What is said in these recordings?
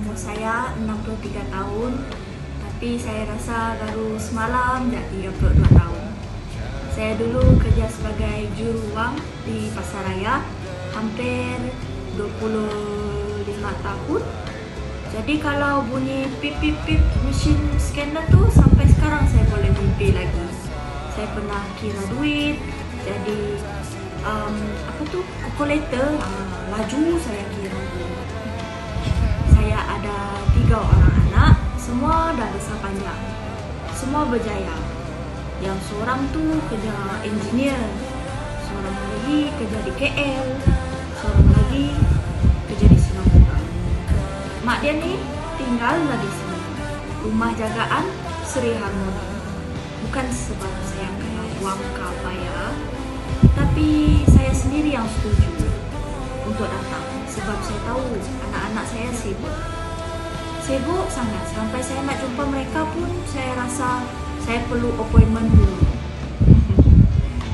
umur saya 63 tahun, tapi saya rasa baru semalam jadi 32 tahun. Saya dulu kerja sebagai juru wang di Pasaraya hampir 25 tahun. Jadi kalau bunyi pip pip pip mesin scanner tuh sampai sekarang saya boleh mimpi lagi. Saya pernah kira duit, jadi kalkulator, laju saya kira. Saya ada 3 orang anak, semua dah besar panjang, semua berjaya. Yang seorang tuh kerja engineer, seorang lagi kerja di KL, seorang lagi kerja di Singapura. Mak dia nih tinggal di sini, rumah jagaan Sri Harmoni. Bukan sebab saya kena uang ke apa ya, tapi saya sendiri yang setuju untuk datang. Sebab saya tahu anak-anak saya sibuk sangat. Sampai saya nak jumpa mereka pun saya rasa saya perlu appointment dulu.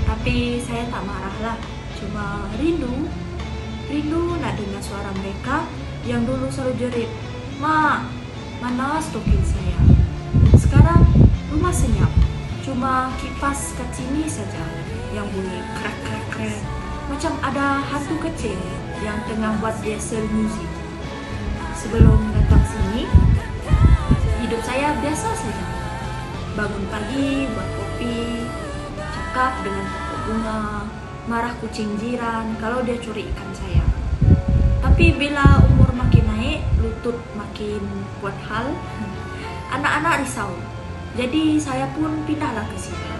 Tapi saya tak marah lah, cuma rindu nak dengar suara mereka yang dulu selalu jerit, "Mak, mana stokin saya?" Sekarang rumah senyap, cuma kipas kat sini saja yang bunyi krek krek krek, macam ada hantu kecil yang tengah buat diesel musik. Sebelum datang sini, hidup saya biasa saja. Bangun pagi, buat kopi, cakap dengan pokok bunga, marah kucing jiran kalau dia curi ikan saya. Tapi bila umur makin naik, lutut makin buat hal, anak-anak risau. Jadi saya pun pindahlah ke sini.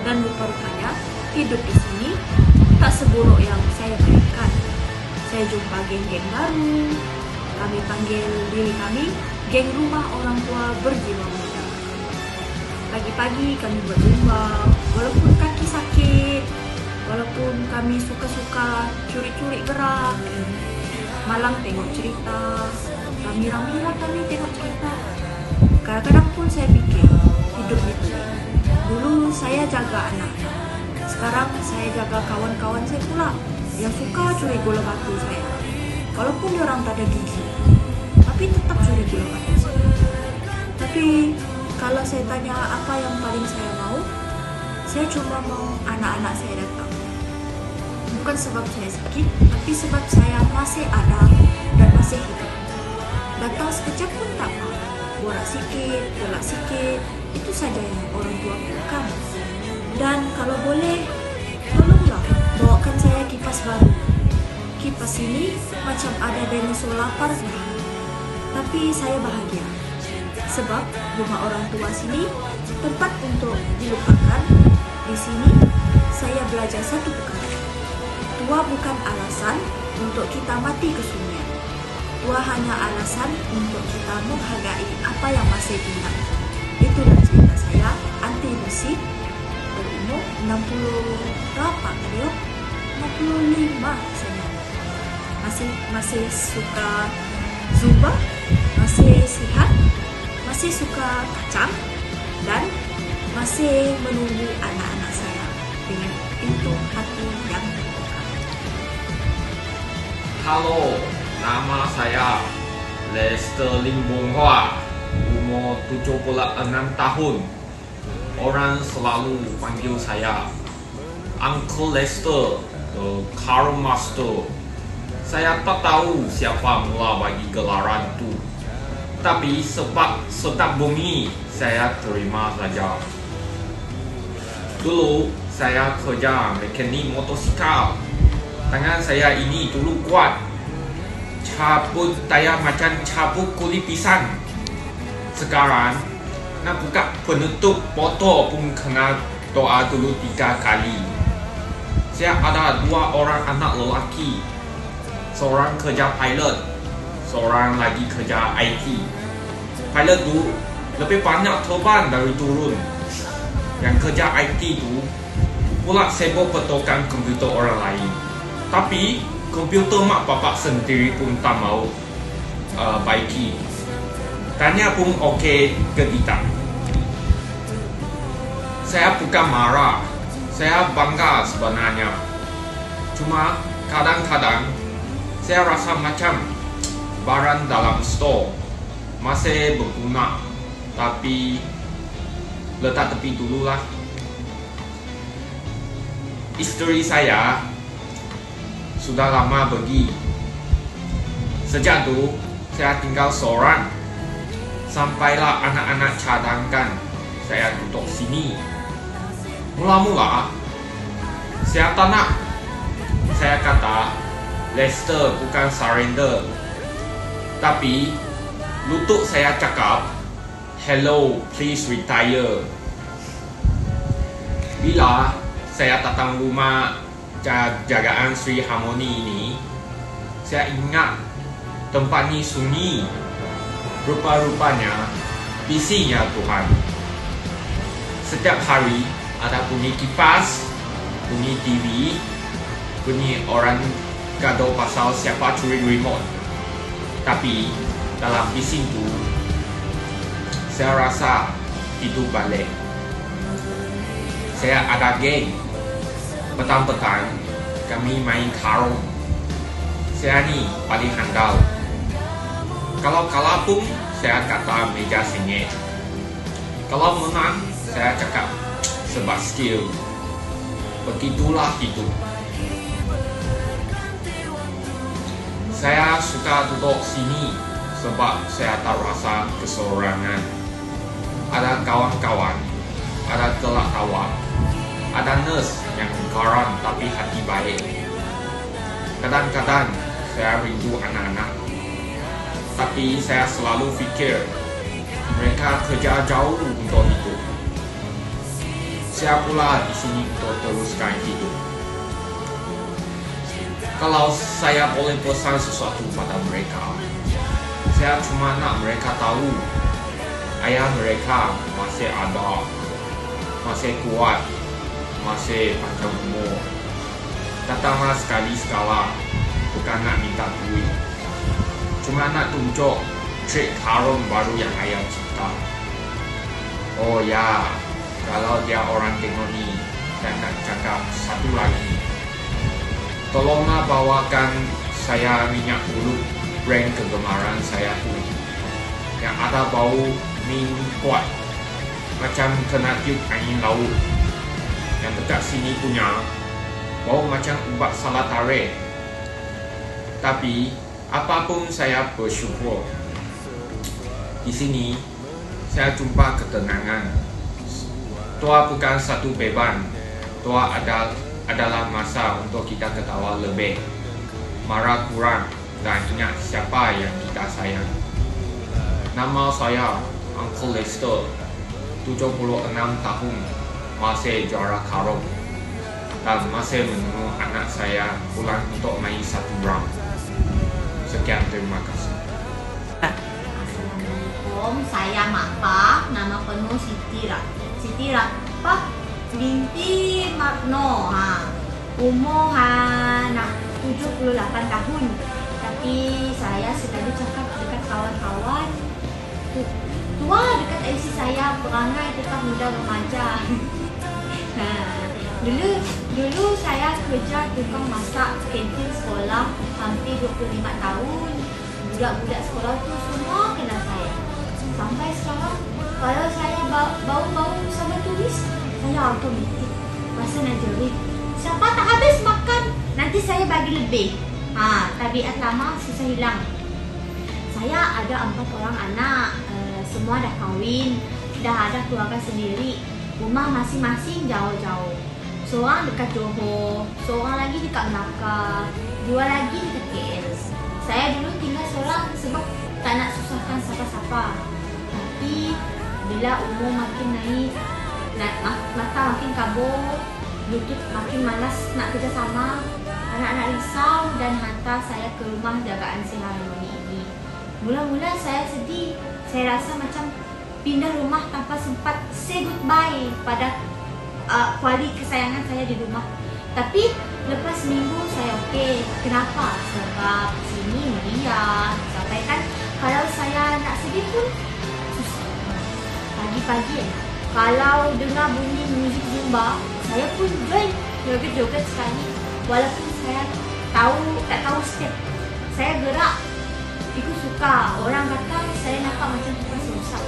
Dan rupa-rupanya hidup di sini tak seburuk yang saya bayangkan. Saya jumpa geng-geng baru. Kami panggil diri kami geng rumah orang tua berjiwa muda. Pagi-pagi kami berzumba, walaupun kaki sakit, walaupun kami suka-suka curi-curi gerak. Malam tengok cerita, rami-rami lah kami tengok cerita. Kadang-kadang pun saya fikir, hidup itu. Dulu saya jaga anak-anak, sekarang saya jaga kawan-kawan saya pula yang suka curi gula batu saya. Walaupun orang tak ada gigi, tapi tetap curi gula batu saya. Tapi kalau saya tanya apa yang paling saya mau, saya cuma mau anak-anak saya datang. Bukan sebab saya sakit, tapi sebab saya masih ada dan masih hidup. Datang sekejap pun tak apa. Borak sikit, tolak sikit, itu saja yang orang tua lakukan. Dan kalau boleh, tolonglah bawakan saya kipas baru. Kipas ini macam ada dinosaur lapar saja. Tapi saya bahagia. Sebab rumah orang tua sini tempat untuk dilupakan. Di sini saya belajar satu perkara. Tua bukan alasan untuk kita mati kesunyian. Tua hanya alasan untuk kita menghargai apa yang masih ingat. Itulah cerita saya, Anti Lucy, berumur 60 berapa tadi? 65 saya. Masih suka zumba, masih sihat, masih suka kacang, dan masih menunggu anak-anak saya dengan pintu hati yang terbuka. Halo, nama saya Lester Lim Bong Hua, umur 76 tahun. Orang selalu panggil saya Uncle Lester, the Car Master. Saya tak tahu siapa mula bagi gelaran itu, tapi sebab sedap bunyi, saya terima saja. Dulu saya kerja mekanik motosikal. Tangan saya ini dulu kuat. Cabut tayar macam cabut kulit pisang. Sekarang nak buka penutup botol pun kena doa dulu 3 kali. Saya ada 2 orang anak lelaki. Seorang kerja pilot, seorang lagi kerja IT. Pilot tu lebih banyak terbang dari turun. Yang kerja IT tu pula sibuk betulkan komputer orang lain. Tapi komputer mak bapak sendiri pun tak mau baiki. Tanya pun okey ke tidak. Saya bukan marah, saya bangga sebenarnya. Cuma kadang-kadang saya rasa macam barang dalam store masih berguna, tapi letak tepi dululah. Isteri saya sudah lama pergi. Sejak itu saya tinggal seorang. Sampailah anak-anak cadangkan saya duduk sini. Mula-mula saya tak nak. Saya kata Lester bukan surrender. Tapi lutut saya cakap, hello, please retire. Bila saya datang rumah jagaan Sri Harmony ini, saya ingat tempat ini sunyi. Rupa-rupanya bisingnya Tuhan. Setiap hari ada bunyi kipas, bunyi TV, bunyi orang gaduh pasal siapa curi remote. Tapi dalam bising itu, saya rasa hidup balik. Saya ada geng. Petang-petang kami main karung. Saya ni paling handal. Kalau kalah pun saya kata meja sengit. Kalau menang saya cakap sebab skill. Begitulah hidup. Saya suka duduk sini sebab saya tak rasa keseorangan. Ada kawan-kawan, ada gelak tawa, ada nurse yang garang tapi hati baik. Kadang-kadang saya rindu anak-anak, tapi saya selalu fikir mereka kerja jauh untuk hidup. Saya pula di sini untuk teruskan hidup. Kalau saya boleh pesan sesuatu pada mereka, saya cuma nak mereka tahu ayah mereka masih ada, masih kuat, masih panjang umur. Datanglah sekali-sekala, bukan nak minta duit, cuma nak tunjuk trik karung baru yang ayah cipta. Oh ya, kalau dia orang tengok ni, saya nak cakap satu lagi. Tolonglah bawakan saya minyak bulu brand kegemaran saya tu, yang ada bau minum kuat macam kena tiup angin laut. Yang dekat sini punya bau macam ubat salah tarik. Tapi apapun saya bersyukur. Di sini saya jumpa ketenangan. Tua bukan satu beban. Tua adalah masa untuk kita ketawa lebih, marah kurang, dan ingat siapa yang kita sayang. Nama saya Uncle Lester, 76 tahun, masih juara karung, dan masih menunggu anak saya pulang untuk main satu round. Sekian, terima kasih. Assalamualaikum, saya Mak, nama penuh Siti Rapah binti Magno. Umur nak 78 tahun. Tapi saya sekali cakap dekat kawan-kawan, tua dekat IC saya, perangai tetap muda remaja. Dulu saya kerja tukang masak kantin sekolah hampir 25 tahun. Budak-budak sekolah tu semua kenal saya. Sampai sekarang kalau saya bau-bau sama turis, saya automatik rasa nak jerit. Siapa tak habis makan, nanti saya bagi lebih. Tabiat lama susah hilang. Saya ada 4 orang anak, semua dah kahwin, dah ada keluarga sendiri. Rumah masing-masing jauh-jauh. Seorang dekat Johor, seorang lagi dekat Melaka, 2 lagi dekat KL. Saya dulu tinggal seorang sebab tak nak susahkan siapa-siapa. Tapi bila umur makin naik, mata makin kabur, lutut makin malas nak kerjasama, anak-anak risau dan hantar saya ke rumah jagaan Sri Harmony ini. Mula-mula saya sedih. Saya rasa macam pindah rumah tanpa sempat say goodbye pada kuali kesayangan saya di rumah. Tapi lepas seminggu saya okey. Kenapa? Sebab sini meriah. Sampai kan kalau saya nak sedih pun susah. Pagi-pagi kalau dengar bunyi muzik Zumba, saya pun join joget-joget sekali. Walaupun saya tak tahu step, saya gerak Iku suka. Orang kata saya nampak macam kipas rusak.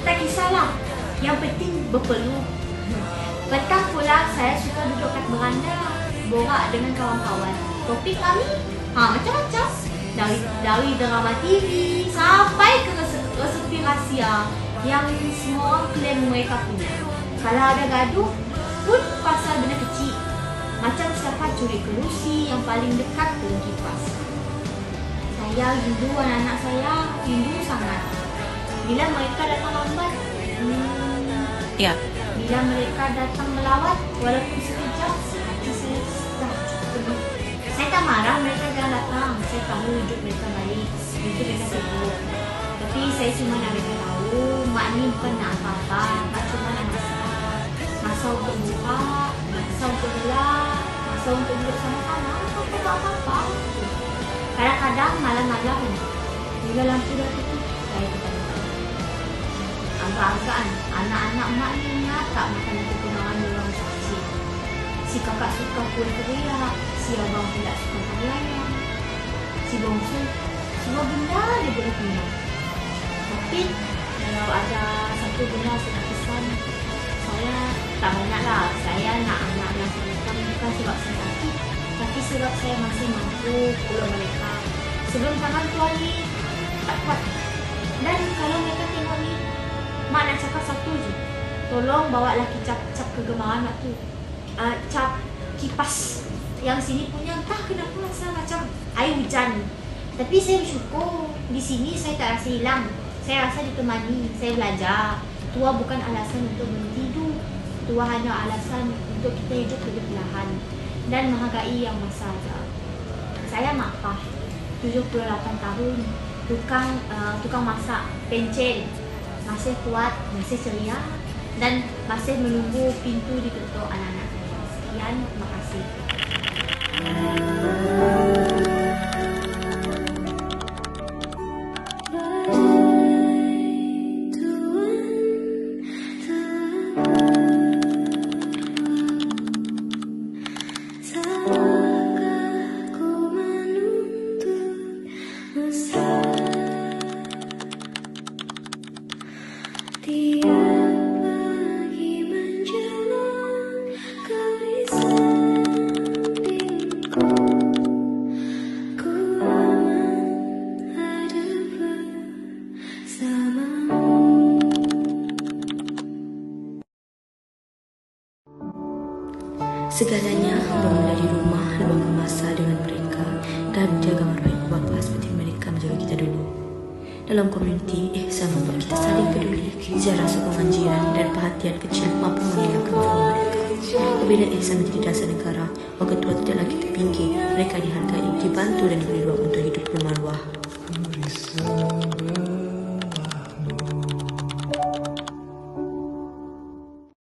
Tak kisahlah. Yang penting berpeluh. Petang pula saya suka duduk kat beranda, borak dengan kawan-kawan. Topik kami macam-macam. Dari drama TV sampai ke resepi rahsia yang semua orang klaim mereka punya. Kalau ada gaduh pun pasal benda kecil. Macam siapa curi kerusi yang paling dekat dengan kipas. Saya rindu anak-anak saya, rindu sangat. Bila mereka datang lambat, Ya. bila mereka datang melawat, walaupun sekejap, hati saya dah penuh. Saya tak marah mereka jangan datang. Saya tahu hidup mereka baik, hidup mereka sibuk. Tapi saya cuma nak mereka tahu, mak ni bukan nak apa-apa. Mak cuma nak masa untuk buka, masa untuk gelap, masa untuk duduk sama-sama. Tak buat apa-apa. Kadang-kadang malam-malam, bila lampu dah tutup, saya tetap agak-agakan anak-anak mak ni ingat tak makan kekenangan orang kecil. Si kakak suka kuih teriak, si abang tidak suka kari ayam, si bongsu semua benda dia boleh kenyang. Tapi kalau ada satu benda saya nak pesan, saya tak banyak lah. Saya nak anak yang saya bukan sebab saya sakit, tapi sebab saya masih mampu peluk mereka. Sebelum tangan tua ni tak kuat. Dan kalau mereka tengok ni, mak nak cakap satu je. Tolong bawalah cap kegemaran mak tu. Cap kipas yang sini punya entah kenapa rasa macam air hujan. Tapi saya bersyukur di sini saya tak rasa hilang. Saya rasa ditemani, saya belajar. Tua bukan alasan untuk berhenti hidup. Tua hanya alasan untuk kita hidup lebih perlahan dan menghargai yang masa ada. Saya Mak Pah, 78 tahun, tukang masak, pencen. Masih kuat, masih ceria dan masih menunggu pintu diketuk anak-anak saya. Sekian, terima kasih. Segalanya bermula di rumah, luang masa dengan mereka dan jaga baik bapa seperti mereka menjaga kita dulu. Dalam komuniti, ihsan membuat kita saling peduli, ziarah sokongan jiran dan perhatian kecil mampu menghilangkan trauma mereka. Apabila ihsan menjadi dasar negara, maka tua tidaklah kita pinggir, mereka dihargai, dibantu dan diberi ruang untuk hidup bermaruah.